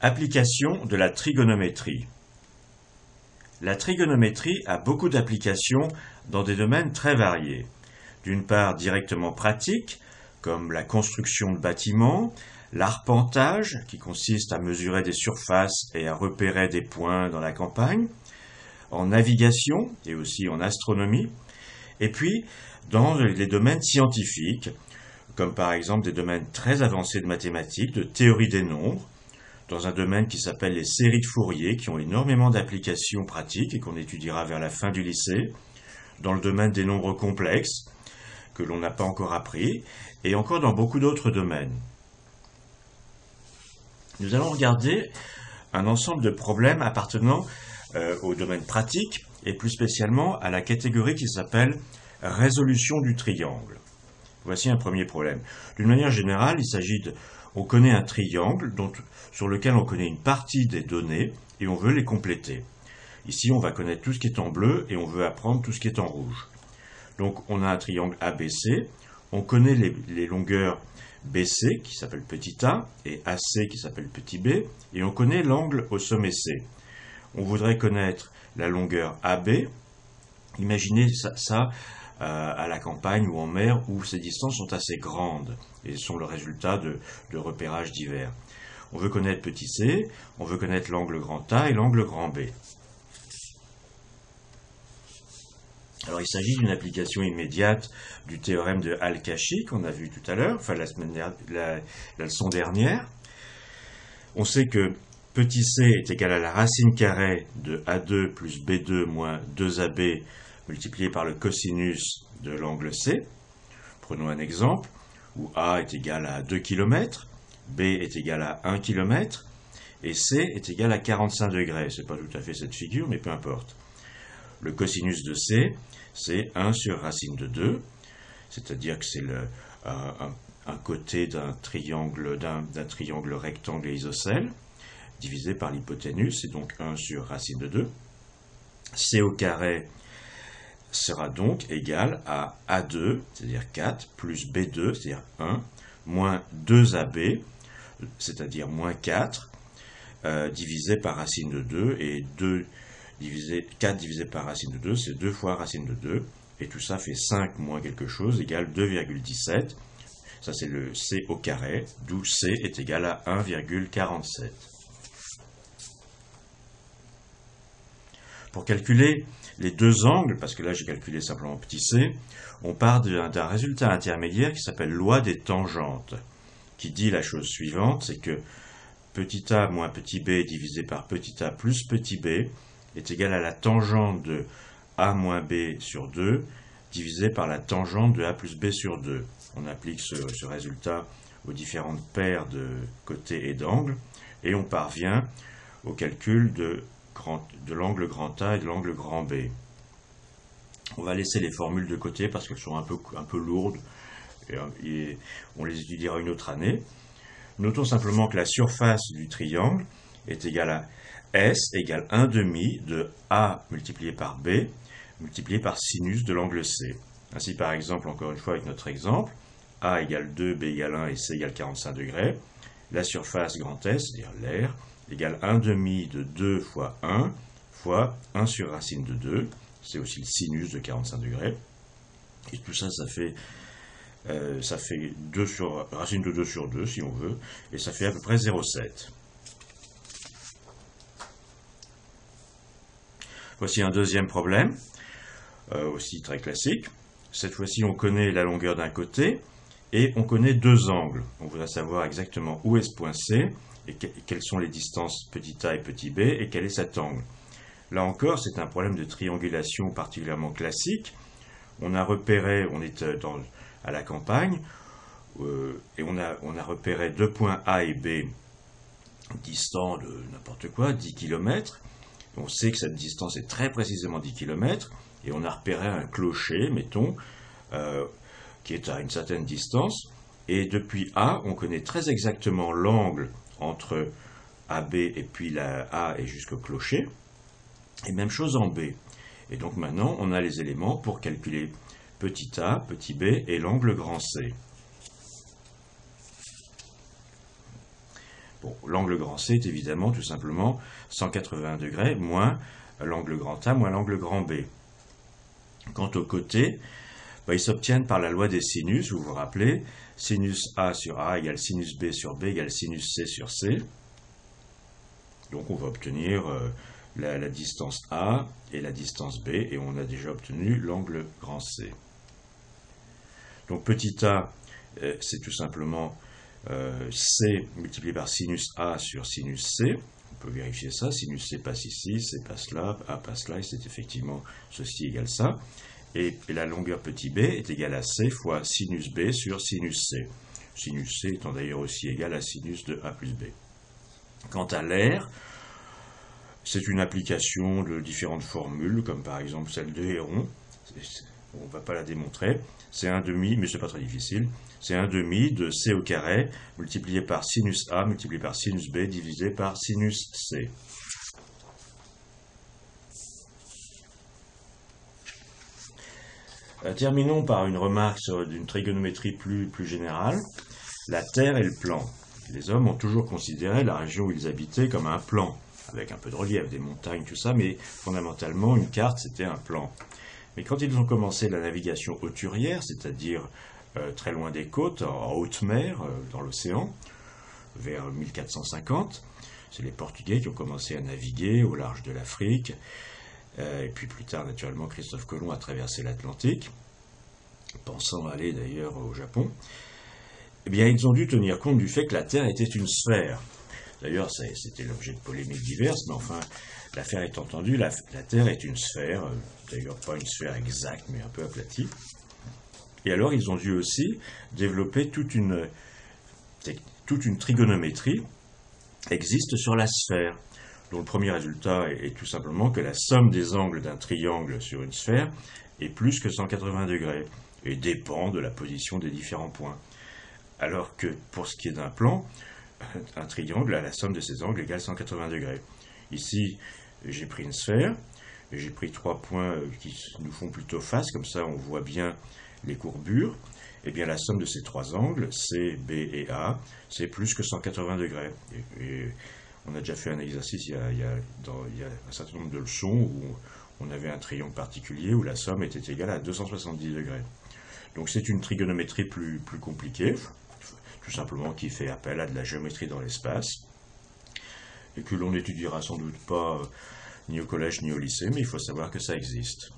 Application de la trigonométrie. La trigonométrie a beaucoup d'applications dans des domaines très variés. D'une part directement pratiques, comme la construction de bâtiments, l'arpentage, qui consiste à mesurer des surfaces et à repérer des points dans la campagne, en navigation et aussi en astronomie, et puis dans les domaines scientifiques, comme par exemple des domaines très avancés de mathématiques, de théorie des nombres, dans un domaine qui s'appelle les séries de Fourier, qui ont énormément d'applications pratiques et qu'on étudiera vers la fin du lycée, dans le domaine des nombres complexes, que l'on n'a pas encore appris, et encore dans beaucoup d'autres domaines. Nous allons regarder un ensemble de problèmes appartenant au domaine pratique, et plus spécialement à la catégorie qui s'appelle résolution du triangle. Voici un premier problème. D'une manière générale, il s'agit on connaît un triangle sur lequel on connaît une partie des données et on veut les compléter. Ici, on va connaître tout ce qui est en bleu et on veut apprendre tout ce qui est en rouge. Donc, on a un triangle ABC, on connaît les longueurs BC qui s'appelle petit a et AC qui s'appelle petit b et on connaît l'angle au sommet C. On voudrait connaître la longueur AB. Imaginez ça à la campagne ou en mer où ces distances sont assez grandes et sont le résultat de repérages divers. On veut connaître petit c, on veut connaître l'angle grand A et l'angle grand B. Alors il s'agit d'une application immédiate du théorème de Al-Kashi qu'on a vu tout à l'heure, enfin la leçon dernière. On sait que petit c est égal à la racine carrée de A2 plus B2 moins 2AB multiplié par le cosinus de l'angle C. Prenons un exemple où A est égal à 2 km, B est égal à 1 km et C est égal à 45 degrés. Ce n'est pas tout à fait cette figure, mais peu importe. Le cosinus de C, c'est 1 sur racine de 2, c'est-à-dire que c'est un côté d'un triangle rectangle et isocèle, divisé par l'hypoténuse, c'est donc 1 sur racine de 2. C au carré sera donc égal à A2, c'est-à-dire 4, plus B2, c'est-à-dire 1, moins 2AB, c'est-à-dire moins 4, divisé par racine de 2, et 4 divisé par racine de 2, c'est 2 fois racine de 2, et tout ça fait 5 moins quelque chose, égale 2,17. Ça c'est le C au carré, d'où C est égal à 1,47. Pour calculer les deux angles, parce que là j'ai calculé simplement petit c, on part d'un résultat intermédiaire qui s'appelle loi des tangentes, qui dit la chose suivante, c'est que petit a moins petit b divisé par petit a plus petit b est égal à la tangente de a moins b sur 2 divisé par la tangente de a plus b sur 2. On applique ce résultat aux différentes paires de côtés et d'angles, et on parvient au calcul de l'angle grand A et de l'angle grand B. On va laisser les formules de côté parce qu'elles sont un peu lourdes et on les étudiera une autre année. Notons simplement que la surface du triangle est égale à S égale 1 demi de A multiplié par B multiplié par sinus de l'angle C. Ainsi par exemple, encore une fois avec notre exemple, A égale 2, B égale 1 et C égale 45 degrés. La surface grand S, c'est-à-dire l'air, égale 1 demi de 2 fois 1 fois 1 sur racine de 2. C'est aussi le sinus de 45 degrés. Et tout ça, ça fait racine de 2 sur 2, si on veut, et ça fait à peu près 0,7. Voici un deuxième problème, aussi très classique. Cette fois-ci, on connaît la longueur d'un côté, et on connaît deux angles. On voudrait savoir exactement où est ce point C, et quelles sont les distances petit a et petit b, et quel est cet angle. Là encore, c'est un problème de triangulation particulièrement classique. On a repéré, on est à la campagne, et on a repéré deux points A et B distants de n'importe quoi, 10 km. On sait que cette distance est très précisément 10 km, et on a repéré un clocher, mettons, qui est à une certaine distance, et depuis A, on connaît très exactement l'angle entre AB et puis la A et jusqu'au clocher, et même chose en B. Et donc maintenant, on a les éléments pour calculer petit a, petit b et l'angle grand C. Bon, l'angle grand C est évidemment tout simplement 180 degrés moins l'angle grand A moins l'angle grand B. Quant aux côtés, ils s'obtiennent par la loi des sinus, vous vous rappelez, sinus A sur A égale sinus B sur B égale sinus C sur C. Donc on va obtenir la distance A et la distance B, et on a déjà obtenu l'angle grand C. Donc petit a, c'est tout simplement C multiplié par sinus A sur sinus C. On peut vérifier ça, sinus C passe ici, C passe là, A passe là, et c'est effectivement ceci égale ça. Et la longueur petit b est égale à C fois sinus B sur sinus C. Sinus C étant d'ailleurs aussi égal à sinus de A plus B. Quant à l'air, c'est une application de différentes formules, comme par exemple celle de Héron. On ne va pas la démontrer. C'est 1/2, mais c'est pas très difficile. C'est 1/2 de C au carré multiplié par sinus A multiplié par sinus B divisé par sinus C. Terminons par une remarque sur une trigonométrie plus générale. La Terre est le plan. Les hommes ont toujours considéré la région où ils habitaient comme un plan, avec un peu de relief, des montagnes, tout ça, mais fondamentalement, une carte, c'était un plan. Mais quand ils ont commencé la navigation hauturière, c'est-à-dire très loin des côtes, en haute mer, dans l'océan, vers 1450, c'est les Portugais qui ont commencé à naviguer au large de l'Afrique, et puis plus tard, naturellement, Christophe Colomb a traversé l'Atlantique, pensant aller d'ailleurs au Japon. Eh bien, ils ont dû tenir compte du fait que la Terre était une sphère. D'ailleurs, c'était l'objet de polémiques diverses, mais enfin, l'affaire est entendue, la Terre est une sphère, d'ailleurs pas une sphère exacte, mais un peu aplatie. Et alors, ils ont dû aussi développer toute une trigonométrie existe sur la sphère, dont le premier résultat est tout simplement que la somme des angles d'un triangle sur une sphère est plus que 180 degrés, et dépend de la position des différents points. Alors que, pour ce qui est d'un plan, un triangle a la somme de ses angles égale 180 degrés. Ici, j'ai pris une sphère, et j'ai pris 3 points qui nous font plutôt face, comme ça on voit bien les courbures. Et bien la somme de ces 3 angles, C, B et A, c'est plus que 180 degrés. Et on a déjà fait un exercice il y a un certain nombre de leçons où on avait un triangle particulier où la somme était égale à 270 degrés. Donc c'est une trigonométrie plus compliquée, tout simplement qui fait appel à de la géométrie dans l'espace, et que l'on n'étudiera sans doute pas ni au collège ni au lycée, mais il faut savoir que ça existe.